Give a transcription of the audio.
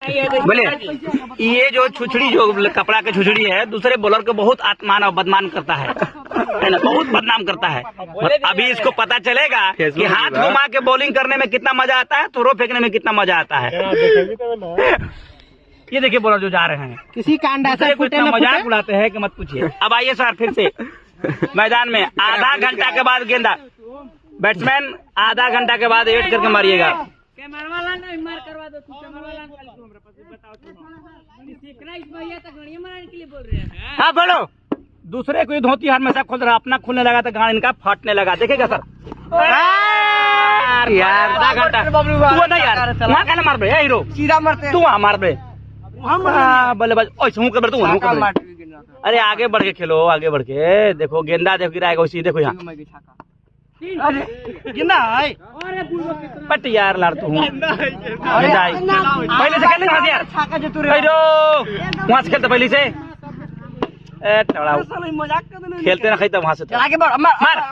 बोले ये जो छुछड़ी जो कपड़ा के छुछड़ी है दूसरे बॉलर को बहुत अपमान और बदनाम करता है ना, बहुत बदनाम करता है। अभी इसको पता चलेगा कि हाथ घुमा के बॉलिंग करने में कितना मजा आता है, थ्रो फेंकने में कितना मजा आता है। ये देखिए बॉलर जो जा रहे हैं, किसी का अंडा से इतना मजाक उड़ाते हैं कि मत पूछिए। अब आइए सर फिर से मैदान में आधा घंटा के बाद गेंदा बैट्समैन आधा घंटा के बाद एड करके मारिएगा। हाँ बोलो। दूसरे को धोती हमेशा खोल रहा, अपना खुलने लगा तो गाड़ी इनका फटने लगा। देखेगा सर यार आधा घंटा तू नहीं यार वहाँ कहना मार बे हीरो सीधा मरते तू वहाँ मार बे बल्लेबाज ऐसे कर तू वहाँ। अरे आगे बढ़ के खेलो, आगे बढ़ के देखो गेंदा देखो गिराएगा उसी। देखो यहाँ गेंदा पट यार लाड़ तू पहले से खेलने वहाँ यार वहाँ से खेलते पहले से खेलते ना खाई वहाँ से मार।